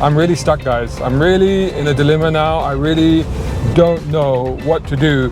I'm really stuck, guys. I'm really in a dilemma now. I really don't know what to do.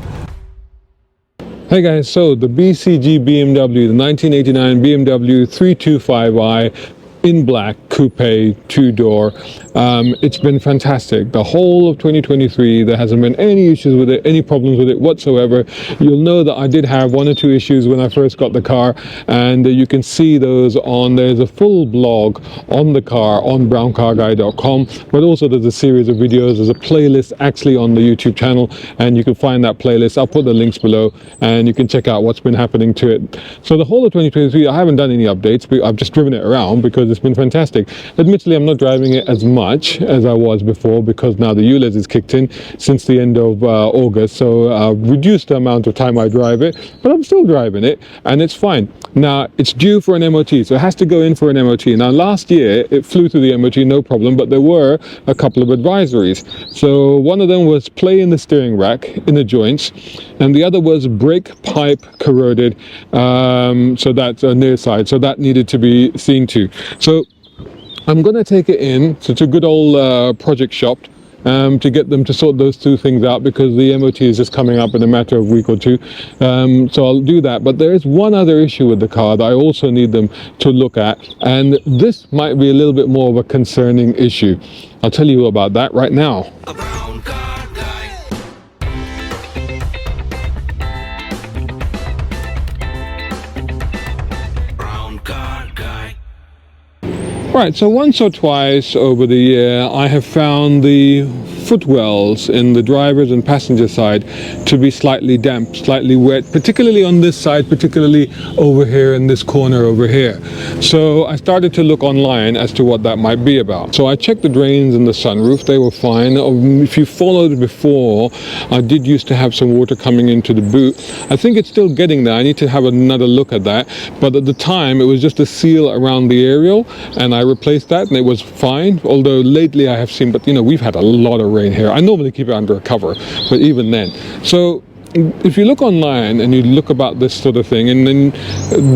Hey guys, so the BCG BMW, the 1989 BMW 325i in black coupe, two-door. It's been fantastic. The whole of 2023, there hasn't been any issues with it, any problems with it whatsoever. You'll know that I did have one or two issues when I first got the car, and you can see those on, there's a full blog on the car on browncarguy.com, but also there's a series of videos, there's a playlist actually on the YouTube channel, and you can find that playlist. I'll put the links below and you can check out what's been happening to it. So the whole of 2023, I haven't done any updates, but I've just driven it around because it's been fantastic. Admittedly, I'm not driving it as much as I was before because now the ULEZ is kicked in since the end of August, so I've reduced the amount of time I drive it, but I'm still driving it and it's fine. Now it's due for an MOT, so it has to go in for an MOT. Now last year it flew through the MOT no problem, but there were a couple of advisories. So one of them was play in the steering rack in the joints, and the other was brake pipe corroded, so that's a near side, so that needed to be seen to. So I'm going to take it in to a good old project shop to get them to sort those two things out, because the MOT is just coming up in a matter of a week or two. So I'll do that. But there is one other issue with the car that I also need them to look at, and this might be a little bit more of a concerning issue. I'll tell you about that right now. Right, so once or twice over the year I have found the footwells in the driver's and passenger side to be slightly damp, slightly wet, particularly on this side, particularly over here in this corner over here. So I started to look online as to what that might be about. So I checked the drains and the sunroof, they were fine. If you followed before, I did used to have some water coming into the boot. I think it's still getting there. I need to have another look at that. But at the time it was just a seal around the aerial, and I replaced that and it was fine. Although lately I have seen, but you know, we've had a lot of rain here. I normally keep it under a cover, but even then. So if you look online and you look about this sort of thing, and then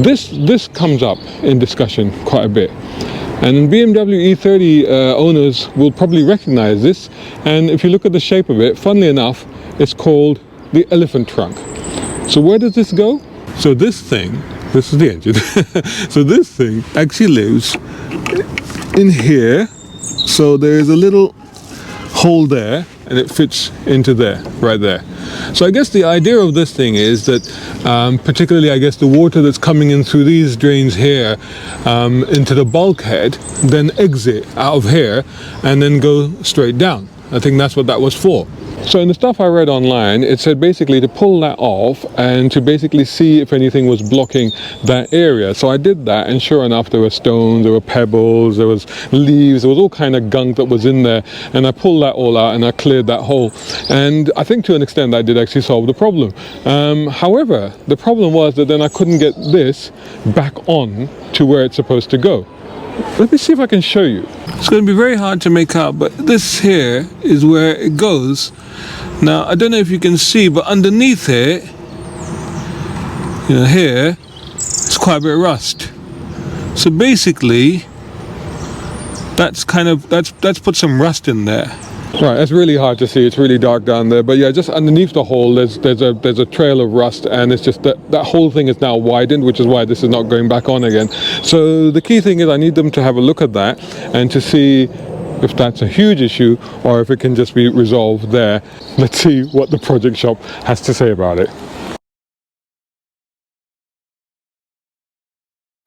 this comes up in discussion quite a bit. And BMW E30 owners will probably recognize this. And if you look at the shape of it, funnily enough, it's called the elephant trunk. So where does this go? So this thing, this is the engine. So this thing actually lives in here. So there's a little hole there and it fits into there, right there. So I guess the idea of this thing is that particularly I guess the water that's coming in through these drains here into the bulkhead then exit out of here and then go straight down. I think that's what that was for. So in the stuff I read online, it said basically to pull that off and to basically see if anything was blocking that area. So I did that, and sure enough, there were stones, there were pebbles, there was leaves, there was all kind of gunk that was in there. And I pulled that all out and I cleared that hole. And I think to an extent I did actually solve the problem. However, the problem was that then I couldn't get this back on to where it's supposed to go. Let me see if I can show you. It's going to be very hard to make out, but this here is where it goes. Now, I don't know if you can see, but underneath it, you know, here, it's quite a bit of rust. So basically, that's put some rust in there. Right, it's really hard to see. It's really dark down there, but yeah, just underneath the hole, there's a trail of rust, and it's just that whole thing is now widened, which is why this is not going back on again. So the key thing is I need them to have a look at that and to see if that's a huge issue or if it can just be resolved there. Let's see what the project shop has to say about it.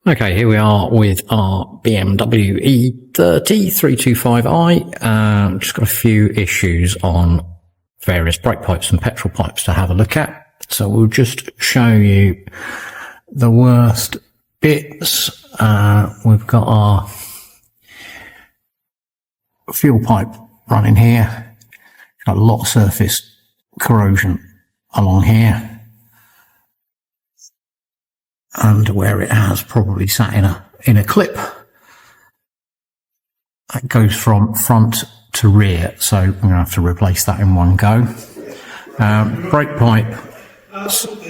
Okay, here we are with our BMW E30 325i. Just got a few issues on various brake pipes and petrol pipes to have a look at. So we'll just show you the worst bits. We've got our fuel pipe running here. Got a lot of surface corrosion along here. And where it has probably sat in a clip, that goes from front to rear, so I'm going to have to replace that in one go. Brake pipe,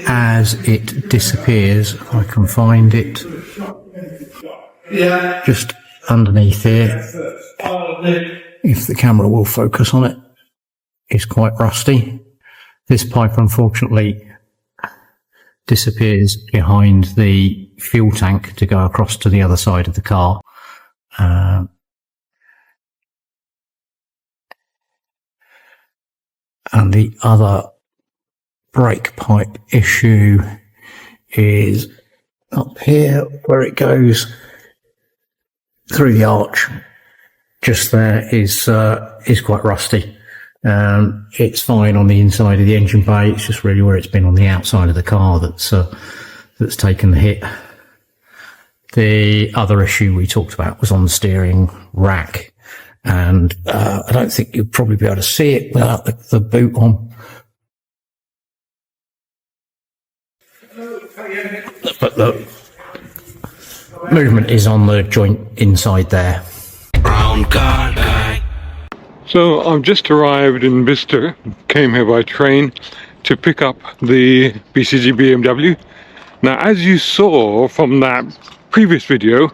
as it disappears, if I can find it, just underneath here, if the camera will focus on it, is quite rusty. This pipe unfortunately disappears behind the fuel tank to go across to the other side of the car. And the other brake pipe issue is up here where it goes through the arch. Just there is quite rusty. It's fine on the inside of the engine bay. It's just really where it's been on the outside of the car that's taken the hit. The other issue we talked about was on the steering rack. And I don't think you'll probably be able to see it without the boot on. But the movement is on the joint inside there. So I've just arrived in Bicester, came here by train to pick up the BCG BMW. Now, as you saw from that previous video,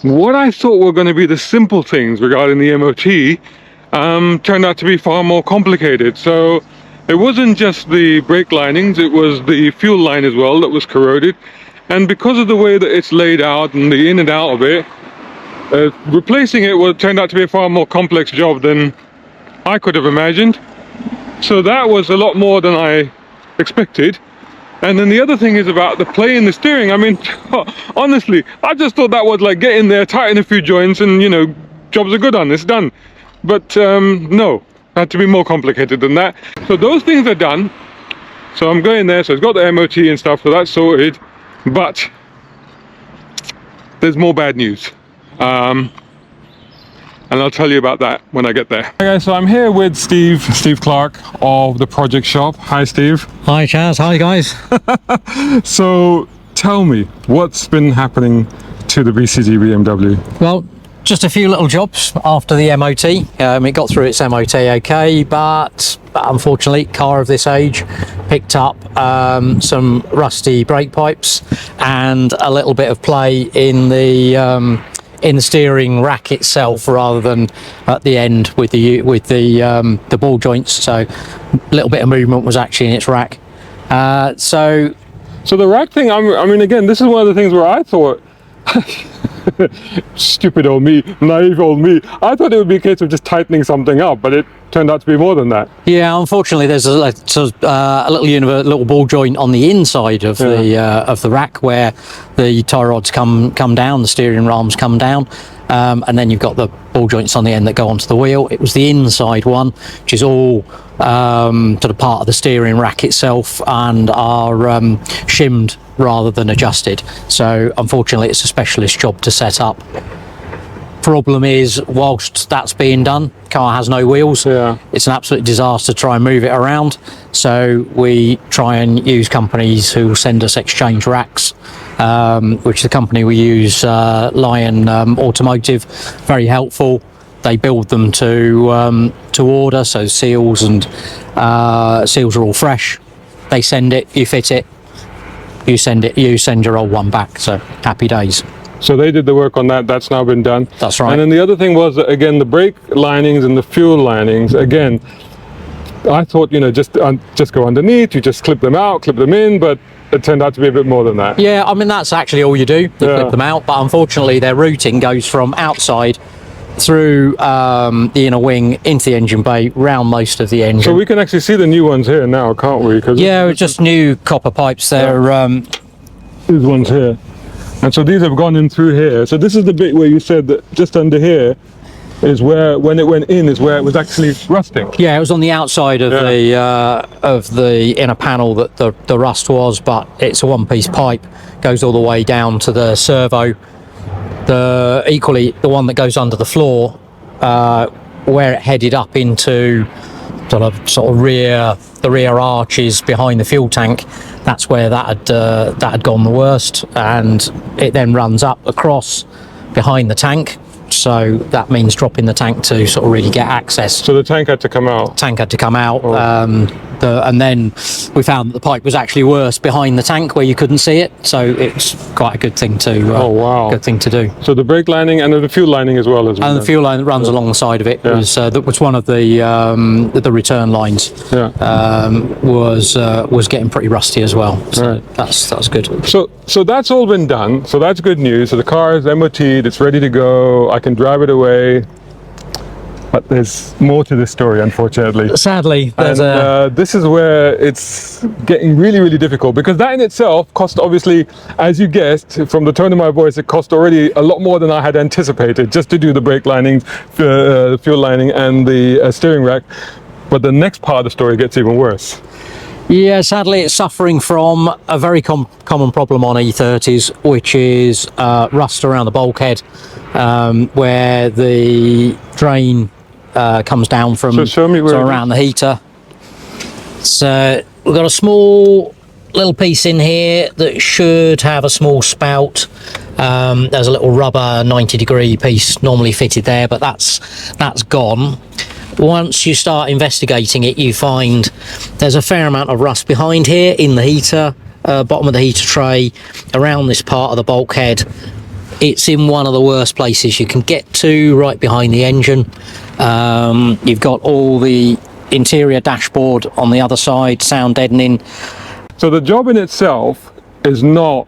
what I thought were going to be the simple things regarding the MOT turned out to be far more complicated. So it wasn't just the brake linings, it was the fuel line as well that was corroded. And because of the way that it's laid out and the in and out of it, replacing it turned out to be a far more complex job than I could have imagined. So that was a lot more than I expected. And then the other thing is about the play in the steering. I mean, honestly, I just thought that was like get in there, tighten a few joints, and, you know, jobs are good on, it's done. But no, it had to be more complicated than that. So those things are done. So I'm going there, so it's got the MOT and stuff, so that's sorted. But there's more bad news. And I'll tell you about that when I get there. Hi guys, so I'm here with Steve Clark of the Project Shop. Hi Steve. Hi Chaz, hi guys. So tell me, what's been happening to the BCG BMW? Well, just a few little jobs after the MOT. It got through its MOT okay, but unfortunately, car of this age picked up some rusty brake pipes and a little bit of play in the steering rack itself, rather than at the end with the ball joints. So a little bit of movement was actually in its rack. So the rack thing, I mean, again, this is one of the things where I thought, stupid old me, naive old me, I thought it would be a case of just tightening something up, but it turned out to be more than that. Yeah, unfortunately, there's a little ball joint on the inside of the rack where the tie rods come down, the steering arms come down, and then you've got the ball joints on the end that go onto the wheel. It was the inside one, which is all sort of part of the steering rack itself, and are shimmed rather than adjusted. So unfortunately, it's a specialist job to set up. Problem is, whilst that's being done, car has no wheels. It's an absolute disaster to try and move it around, so we try and use companies who send us exchange racks, which the company we use, Lion Automotive, very helpful. They build them to order, so seals and seals are all fresh. They send it, you fit it, you send your old one back, so happy days. So they did the work on that, that's now been done. That's right. And then the other thing was, again, the brake linings and the fuel linings, again, I thought, you know, just go underneath, you just clip them out, clip them in, but it turned out to be a bit more than that. Yeah, I mean, that's actually all you do, clip them out, but unfortunately their routing goes from outside through the inner wing into the engine bay, round most of the engine. So we can actually see the new ones here now, can't we? Yeah, just new copper pipes there. These ones here. And so these have gone in through here. So this is the bit where you said that just under here is where, when it went in, is where it was actually rusting. Yeah, it was on the outside of the inner panel that the rust was, but it's a one-piece pipe, goes all the way down to the servo. Equally, the one that goes under the floor, where it headed up into sort of the rear arches behind the fuel tank, that's where that had gone the worst, and it then runs up across behind the tank. So that means dropping the tank to sort of really get access. So the tank had to come out. Tank had to come out. and then we found that the pipe was actually worse behind the tank where you couldn't see it. So it's quite a good thing to oh wow, good thing to do. So the brake lining and the fuel lining as well as and the fuel line that runs along the side of it was that was one of the return lines. Was getting pretty rusty as well. So that's good. So that's all been done. So that's good news. So the car is MOT'd, it's ready to go. I can drive it away. But there's more to this story, unfortunately. Sadly, there's this is where it's getting really, really difficult, because that in itself cost, obviously, as you guessed from the tone of my voice, it cost already a lot more than I had anticipated just to do the brake linings, the fuel lining, and the steering rack. But the next part of the story gets even worse. Yeah, sadly, it's suffering from a very common problem on E30s, which is rust around the bulkhead, where the drain comes down from around the heater. So we've got a small little piece in here that should have a small spout. There's a little rubber 90-degree piece normally fitted there, but that's gone. Once you start investigating it, you find there's a fair amount of rust behind here in the heater, bottom of the heater tray, around this part of the bulkhead. It's in one of the worst places you can get to, right behind the engine. You've got all the interior dashboard on the other side, sound deadening. So the job in itself is not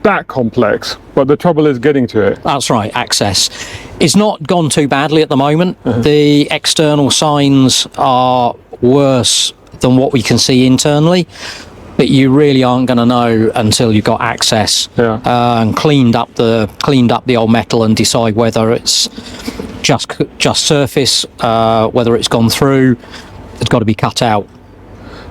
that complex, but the trouble is getting to it. That's right, access. It's not gone too badly at the moment. The external signs are worse than what we can see internally, but you really aren't going to know until you've got access and cleaned up the old metal and decide whether it's just surface, whether it's gone through. It's got to be cut out.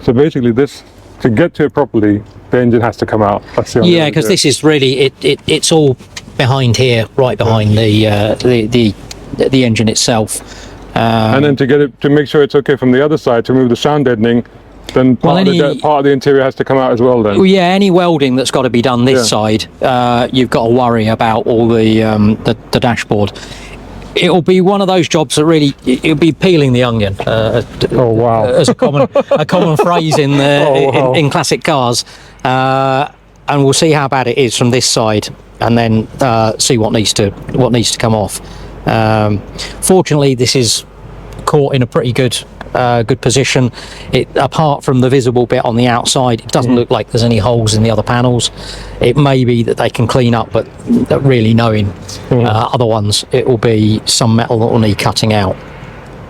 So basically, this, to get to it properly, the engine has to come out. That's the yeah, because this is really it's all behind here, right behind the engine itself. And then to get it, to make sure it's okay from the other side, to remove the sound deadening, then part of the interior has to come out as well then. Well, yeah, any welding that's got to be done this side, you've got to worry about all the dashboard. It'll be one of those jobs that really, it'll be peeling the onion. Oh wow! As a common phrase in in classic cars, and we'll see how bad it is from this side, and then see what needs to come off. Fortunately, this is caught in a pretty good position. Apart from the visible bit on the outside, it doesn't look like there's any holes in the other panels. It may be that they can clean up, but really knowing other ones, it will be some metal that will need cutting out.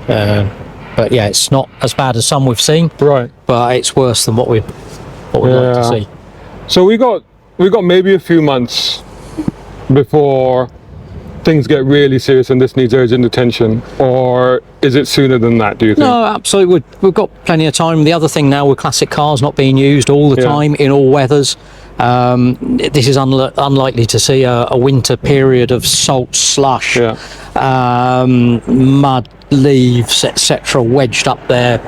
But yeah, it's not as bad as some we've seen, right? But it's worse than what we'd like to see. So we got maybe a few months before things get really serious and this needs urgent attention, or is it sooner than that, do you think? No, absolutely. We've got plenty of time. The other thing now with classic cars not being used all the time in all weathers, this is unlikely to see a winter period of salt, slush, mud, leaves, etc. wedged up there,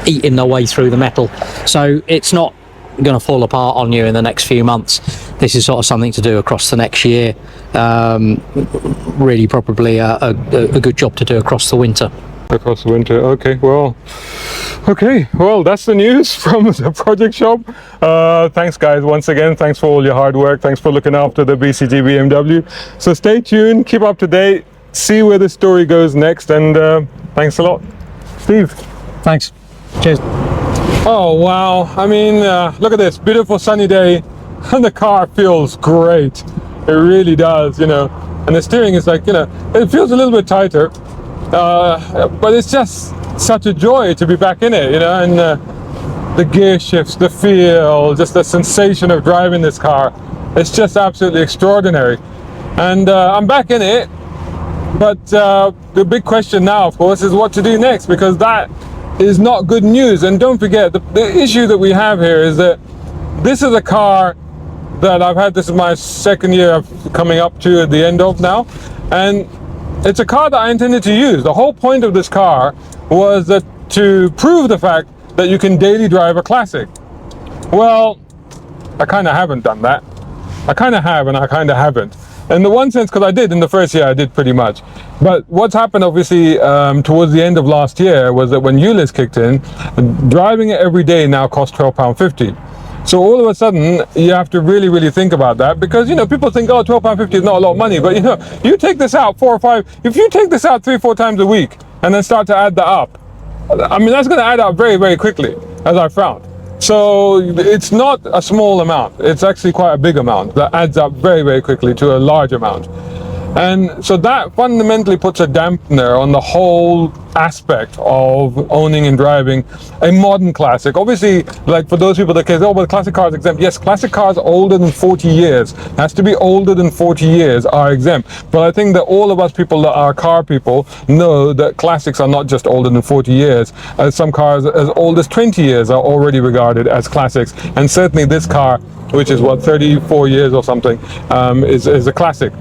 eating their way through the metal. So it's not going to fall apart on you in the next few months. This is sort of something to do across the next year. Really probably a good job to do across the winter. Across the winter. Okay, well that's the news from the project shop. Thanks guys, once again, thanks for all your hard work, thanks for looking after the BCG BMW. So stay tuned, keep up to date, see where the story goes next, and thanks a lot. Steve. Thanks. Cheers. Oh wow, I mean, look at this beautiful sunny day and the car feels great. It really does, you know, and the steering is like, you know, it feels a little bit tighter, but it's just such a joy to be back in it, you know, and the gear shifts, the feel, just the sensation of driving this car, it's just absolutely extraordinary. And I'm back in it, but the big question now, of course, is what to do next, because that is not good news. And don't forget, the issue that we have here is that this is a car that I've had, this is my second year of coming up to the end of now, and it's a car that I intended to use. The whole point of this car was to prove the fact that you can daily drive a classic. Well, I kind of haven't done that. I kind of have and I kind of haven't. in the one sense, because I did in the first year, I did pretty much. But what's happened, obviously, towards the end of last year was that when ULEZ kicked in, driving it every day now costs £12.50. So all of a sudden, you have to really, really think about that, because, you know, people think, oh, £12.50 is not a lot of money. But, you know, you take this out 4 or 5, if you take this out 3 or 4 times a week and then start to add that up, I mean, that's going to add up very, very quickly, as I found. So it's not a small amount. It's actually quite a big amount that adds up very, very quickly to a large amount. And so that fundamentally puts a dampener on the whole aspect of owning and driving a modern classic. Obviously, like for those people that say, oh, but classic cars exempt. Yes, classic cars older than 40 years, has to be older than 40 years are exempt. But I think that all of us people that are car people know that classics are not just older than 40 years. Some cars as old as 20 years are already regarded as classics. And certainly this car, which is what, 34 years or something, is a classic.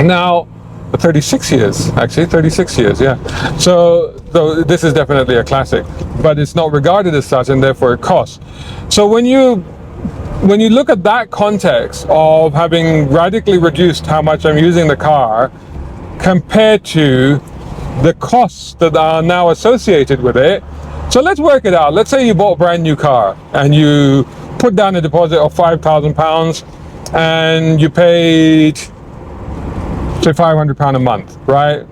Now, 36 years, actually, 36 years, yeah. So this is definitely a classic, but it's not regarded as such, and therefore it costs. So when you look at that context of having radically reduced how much I'm using the car compared to the costs that are now associated with it, so let's work it out. Let's say you bought a brand new car and you put down a deposit of £5,000 and you paid, say, £500 a month, right?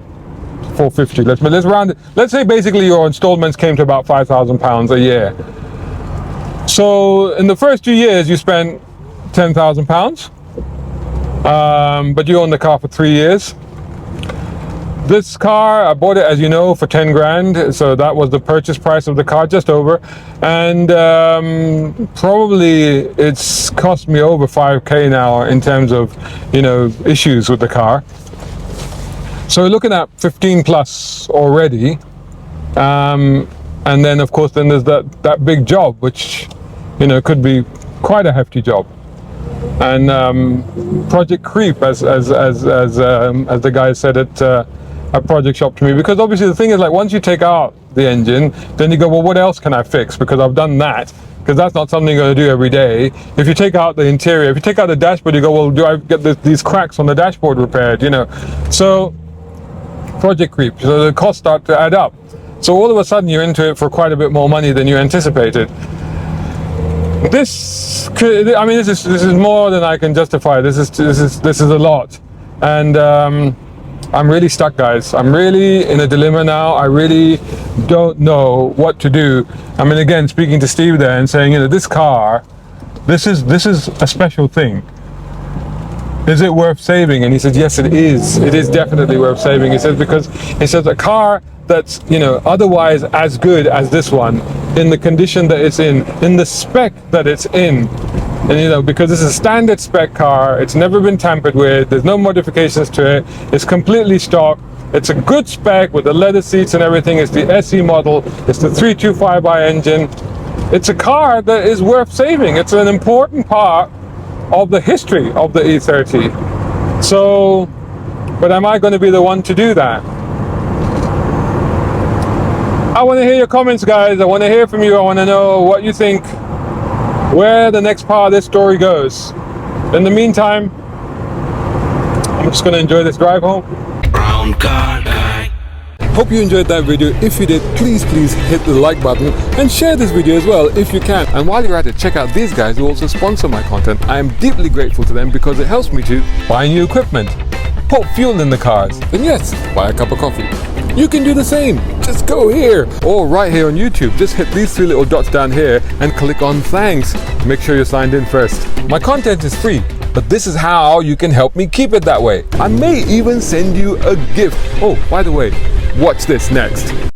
£450. Let's round it. Let's say basically your installments came to about £5,000 a year. So in the first 2 years you spent £10,000, but you owned the car for 3 years. This car, I bought it, as you know, for 10 grand. So that was the purchase price of the car, just over. And probably it's cost me over 5k now in terms of, you know, issues with the car. So we're looking at 15 plus already. And then of course, then there's that big job, which, you know, could be quite a hefty job. And project creep, as the guy said at a project shop to me, because obviously the thing is, like, once you take out the engine, then you go, well, what else can I fix? Because I've done that, because that's not something you're going to do every day. If you take out the interior, if you take out the dashboard, you go, well, do I get these cracks on the dashboard repaired, you know? So project creep, so the costs start to add up. So all of a sudden you're into it for quite a bit more money than you anticipated. This is more than I can justify. This is a lot. And I'm really stuck, guys. I'm really in a dilemma now. I really don't know what to do. I mean, again, speaking to Steve there and saying, you know, this car, this is a special thing. Is it worth saving? And he said, yes, it is. It is definitely worth saving. He says, because he says a car that's, you know, otherwise as good as this one, in the condition that it's in the spec that it's in. And, you know, because this is a standard spec car, it's never been tampered with, there's no modifications to it, it's completely stock, it's a good spec with the leather seats and everything, it's the SE model, it's the 325i engine. It's a car that is worth saving. It's an important part of the history of the E30. So, but am I going to be the one to do that? I want to hear your comments, guys. I want to hear from you. I want to know what you think, where the next part of this story goes. In the meantime, I'm just going to enjoy this drive home. Brown car guy. Hope you enjoyed that video. If you did, please hit the like button and share this video as well if you can. And while you're at it, check out these guys who also sponsor my content. I am deeply grateful to them because it helps me to buy new equipment, put fuel in the cars, and yes, buy a cup of coffee. You can do the same. Just go here or right here on YouTube. Just hit these 3 little dots down here and click on thanks. Make sure you're signed in first. My content is free, but this is how you can help me keep it that way. I may even send you a gift. Oh, by the way, watch this next.